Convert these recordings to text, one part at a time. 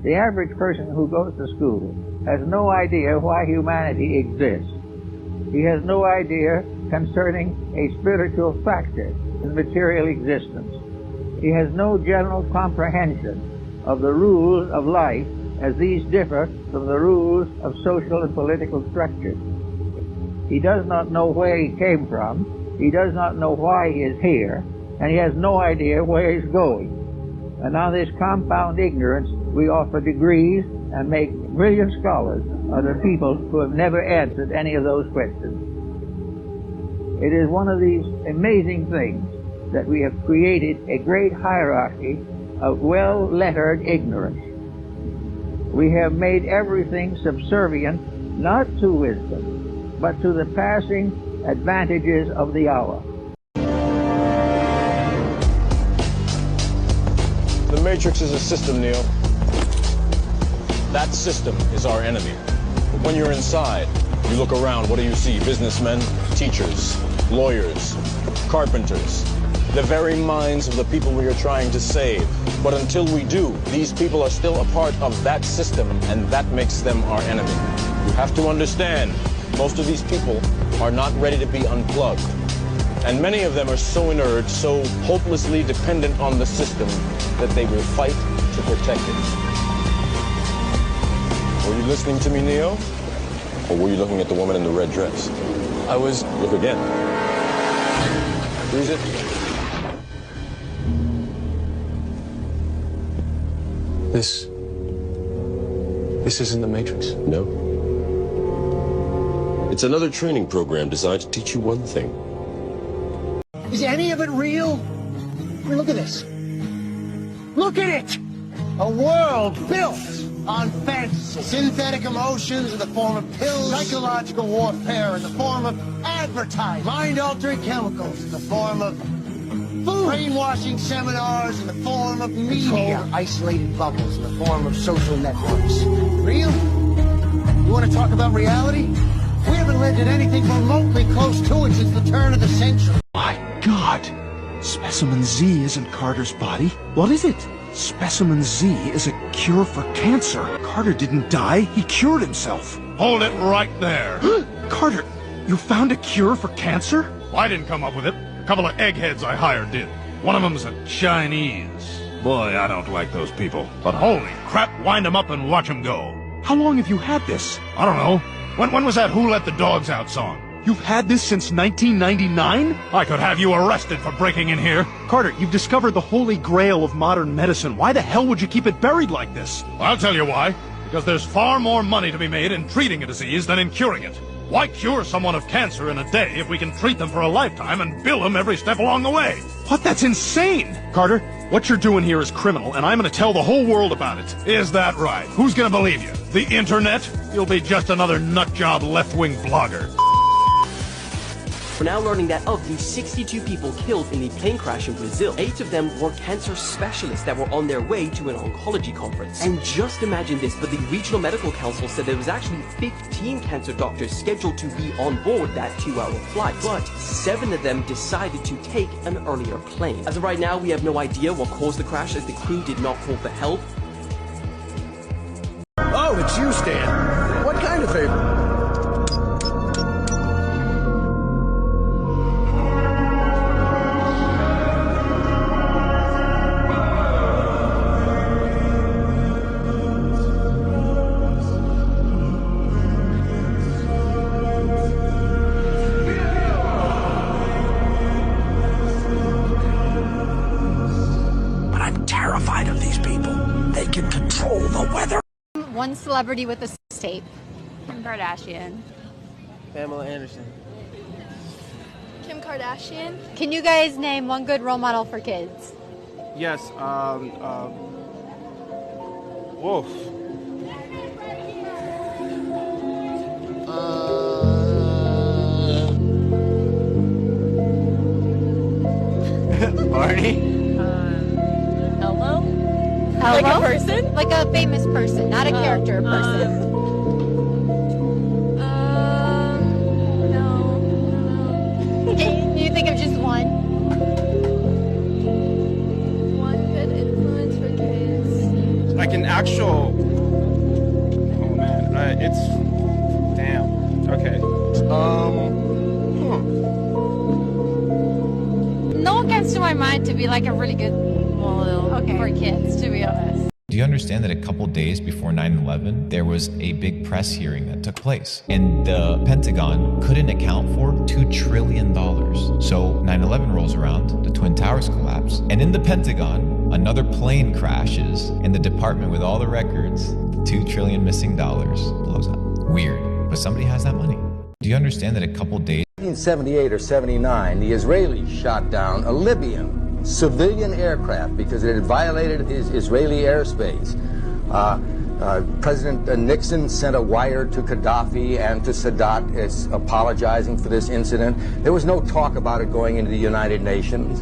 The average person who goes to school has no idea why humanity exists. He has no idea concerning a spiritual factor in material existence. He has no general comprehension of the rules of life as these differ from the rules of social and political structures. He does not know where he came from, he does not know why he is here, and he has no idea where he's going. And on this compound ignorance, we offer degrees and make brilliant scholars out of people who have never answered any of those questions. It is one of these amazing things that we have created a great hierarchy of well-lettered ignorance. We have made everything subservient not to wisdom, but to the passing advantages of the hour. The Matrix is a system, Neo. That system is our enemy. But when you're inside, you look around, what do you see? Businessmen, teachers, lawyers, carpenters, the very minds of the people we are trying to save. But until we do, these people are still a part of that system, and that makes them our enemy. You have to understand, most of these people are not ready to be unplugged. And many of them are so inert, so hopelessly dependent on the system, that they will fight to protect it. Were you listening to me, Neo? Or were you looking at the woman in the red dress? I was... Look again. Who's it? This isn't the Matrix. No. It's another training program designed to teach you one thing. Is any of it real? I mean, look at this. Look at it! A world built on fantasy. Synthetic emotions in the form of pills. Psychological warfare in the form of advertising. Mind-altering chemicals in the form of food. Brainwashing seminars in the form of media. Controlled, isolated bubbles in the form of social networks. Real? You want to talk about reality? We haven't lived in anything remotely close to it since the turn of the century. My God! Specimen Z isn't Carter's body. What is it? Specimen Z is a cure for cancer. Carter didn't die. He cured himself. Hold it right there. Carter, you found a cure for cancer? I didn't come up with it. A couple of eggheads I hired did. One of them's a Chinese. Boy, I don't like those people. But holy crap, wind them up and watch them go. How long have you had this? I don't know. When was that Who Let the Dogs Out song? You've had this since 1999? I could have you arrested for breaking in here. Carter, you've discovered the holy grail of modern medicine. Why the hell would you keep it buried like this? I'll tell you why. Because there's far more money to be made in treating a disease than in curing it. Why cure someone of cancer in a day if we can treat them for a lifetime and bill them every step along the way? What? That's insane! Carter, what you're doing here is criminal, and I'm gonna tell the whole world about it. Is that right? Who's gonna believe you? The internet? You'll be just another nutjob left-wing blogger. We're now learning that of the 62 people killed in the plane crash in Brazil, 8 of them were cancer specialists that were on their way to an oncology conference. And just imagine this, but the Regional Medical Council said there was actually 15 cancer doctors scheduled to be on board that 2-hour flight, but 7 of them decided to take an earlier plane. As of right now, we have no idea what caused the crash, as the crew did not call for help. Oh, it's you, Stan. What kind of favor? One celebrity with a tape. Kim Kardashian. Pamela Anderson. Kim Kardashian. Can you guys name one good role model for kids? Yes, Wolf. Barney? Elmo? Like a person? Like a famous person, not a character, a person. No. Can you think of just one? One good influence for kids. I like an actual... Oh, man. It's... Damn. Okay. No one comes to my mind to be like a really good model for kids, to be honest. Do you understand that a couple days before 9/11, there was a big press hearing that took place, and the Pentagon couldn't account for $2 trillion. So 9/11 rolls around, the Twin Towers collapse, and in the Pentagon, another plane crashes, and the department with all the records, $2 trillion missing dollars, blows up. Weird, but somebody has that money. Do you understand that a couple days... 1978 or 79, the Israelis shot down a Libyan civilian aircraft because it had violated Israeli airspace. President Nixon sent a wire to Gaddafi and to Sadat apologizing for this incident. There was no talk about it going into the United Nations.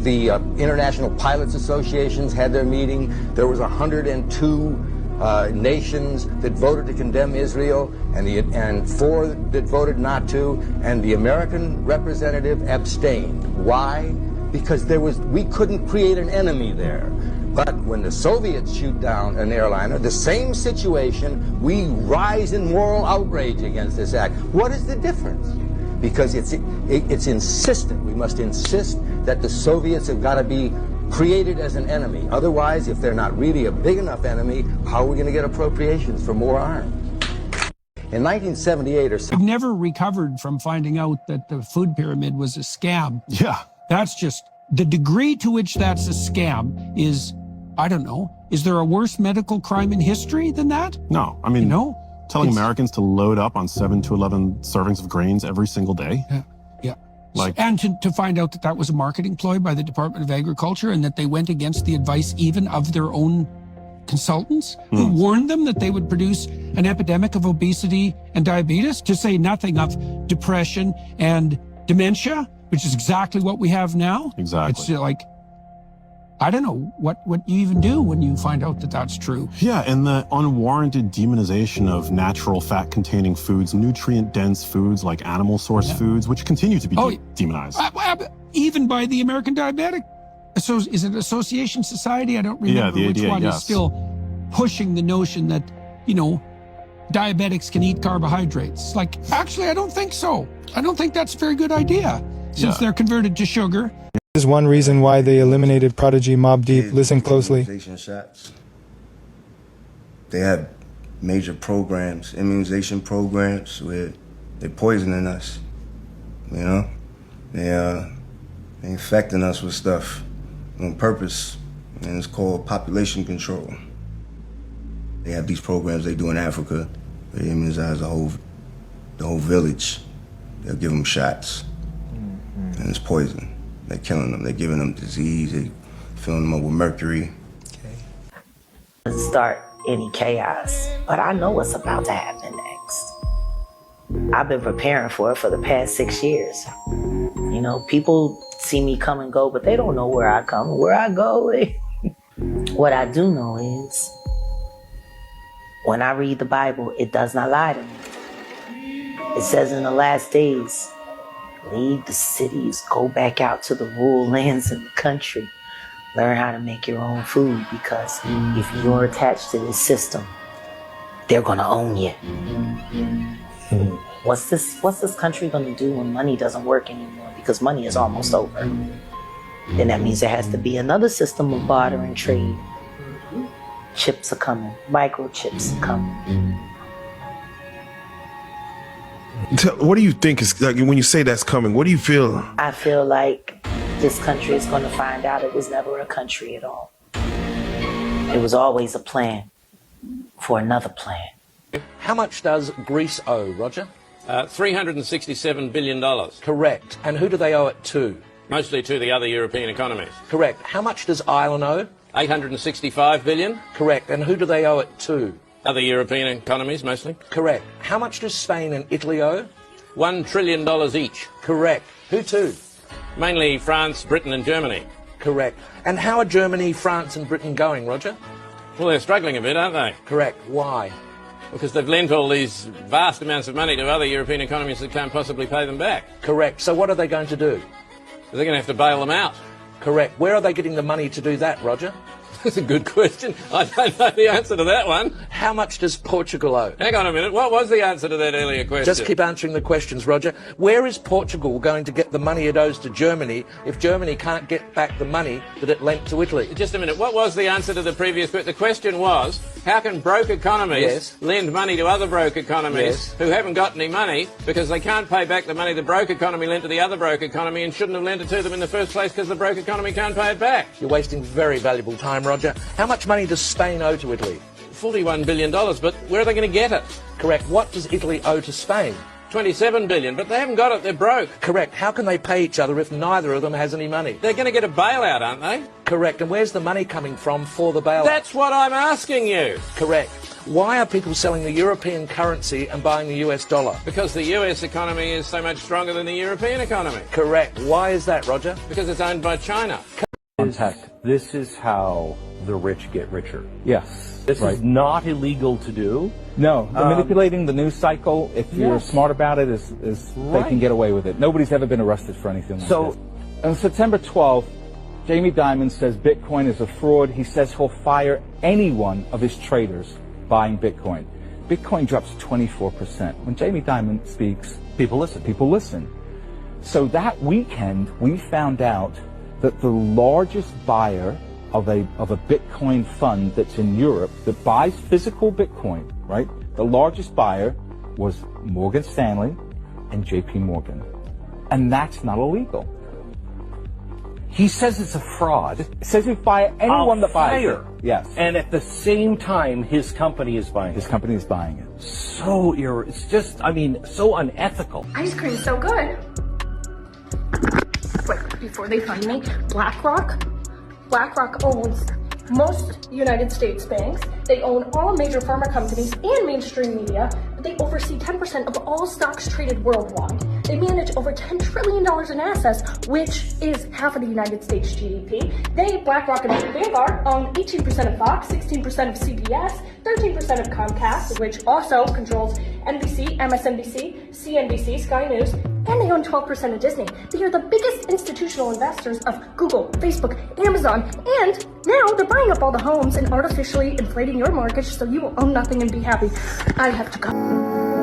The International Pilots Associations had their meeting. There was 102 nations that voted to condemn Israel, and 4 that voted not to, and the American representative abstained. Why? Because we couldn't create an enemy there. But when the Soviets shoot down an airliner, the same situation, we rise in moral outrage against this act. What is the difference? Because it's insistent. We must insist that the Soviets have got to be created as an enemy. Otherwise, if they're not really a big enough enemy, how are we going to get appropriations for more arms? In 1978 or so... We've never recovered from finding out that the food pyramid was a scam. Yeah. That's just... The degree to which that's a scam is, I don't know, is there a worse medical crime in history than that? No, I mean, you know, telling Americans to load up on 7 to 11 servings of grains every single day. Yeah. And to find out that that was a marketing ploy by the Department of Agriculture and that they went against the advice even of their own consultants who warned them that they would produce an epidemic of obesity and diabetes, to say nothing of depression and dementia, which is exactly what we have now. Exactly. It's like, I don't know what you even do when you find out that that's true. Yeah, and the unwarranted demonization of natural fat-containing foods, nutrient-dense foods like animal-sourced foods, which continue to be demonized. Even by the American Diabetic, is it Association Society? I don't remember which one is still pushing the notion that, you know, diabetics can eat carbohydrates. Like, actually, I don't think so. I don't think that's a very good idea, since they're converted to sugar. This is one reason why they eliminated Prodigy Mobb Deep. Listen closely. Shots. They have major programs, immunization programs, where they're poisoning us. You know, they're infecting us with stuff on purpose, and it's called population control. They have these programs they do in Africa. They immunize the whole village. They'll give them shots, and it's poison. They're killing them. They're giving them disease. They're filling them up with mercury. Start any chaos, but I know what's about to happen next. I've been preparing for it for the past 6 years. You know, people see me come and go, but they don't know where I come and where I go. What I do know is, when I read the Bible, it does not lie to me. It says in the last days, leave the cities, go back out to the rural lands in the country. Learn how to make your own food, because if you're attached to this system, they're gonna own you. What's this country gonna do when money doesn't work anymore? Because money is almost over. Then that means there has to be another system of barter and trade. Chips are coming, microchips are coming. What do you think is, like, when you say that's coming, what do you feel? I feel like this country is going to find out it was never a country at all. It was always a plan for another plan. How much does Greece owe, Roger? $367 billion. Correct. And who do they owe it to? Mostly to the other European economies. Correct. How much does Ireland owe? $865 billion. Correct. And who do they owe it to? Other European economies, mostly. Correct. How much does Spain and Italy owe? $1 trillion each. Correct. Who to? Mainly France, Britain and Germany. Correct. And how are Germany, France and Britain going, Roger? Well, they're struggling a bit, aren't they? Correct. Why? Because they've lent all these vast amounts of money to other European economies that can't possibly pay them back. Correct. So what are they going to do? They're going to have to bail them out. Correct. Where are they getting the money to do that, Roger? That's a good question. I don't know the answer to that one. How much does Portugal owe? Hang on a minute. What was the answer to that earlier question? Just keep answering the questions, Roger. Where is Portugal going to get the money it owes to Germany if Germany can't get back the money that it lent to Italy? Just a minute. What was the answer to the previous question? The question was, how can broke economies lend money to other broke economies who haven't got any money because they can't pay back the money the broke economy lent to the other broke economy and shouldn't have lent it to them in the first place because the broke economy can't pay it back? You're wasting very valuable time, Roger. How much money does Spain owe to Italy? $41 billion, but where are they going to get it? Correct. What does Italy owe to Spain? $27 billion, but they haven't got it. They're broke. Correct. How can they pay each other if neither of them has any money? They're going to get a bailout, aren't they? Correct. And where's the money coming from for the bailout? That's what I'm asking you. Correct. Why are people selling the European currency and buying the US dollar? Because the US economy is so much stronger than the European economy. Correct. Why is that, Roger? Because it's owned by China. This is how the rich get richer. Yes. This is not illegal to do. No. Manipulating the news cycle, if you're smart about it, is they can get away with it. Nobody's ever been arrested for anything like this. On September 12th, Jamie Dimon says Bitcoin is a fraud. He says he'll fire any one of his traders buying Bitcoin. Bitcoin drops 24%. When Jamie Dimon speaks, people listen. People listen. So that weekend, we found out that the largest buyer of a Bitcoin fund that's in Europe that buys physical Bitcoin, right? The largest buyer was Morgan Stanley and JP Morgan. And that's not illegal. He says it's a fraud. It says he'll fire anyone that buys it. Yes. And at the same time, his company is buying it. His company is buying it. It's just, so unethical. Ice cream's so good. Wait, before they find me, BlackRock owns most United States banks. They own all major pharma companies and mainstream media. They oversee 10% of all stocks traded worldwide. They manage over $10 trillion in assets, which is half of the United States GDP. BlackRock and Vanguard, own 18% of Fox, 16% of CBS, 13% of Comcast, which also controls NBC, MSNBC, CNBC, Sky News, and they own 12% of Disney. They are the biggest institutional investors of Google, Facebook, Amazon, and now they're buying up all the homes and artificially inflating your mortgage so you will own nothing and be happy. I have to go.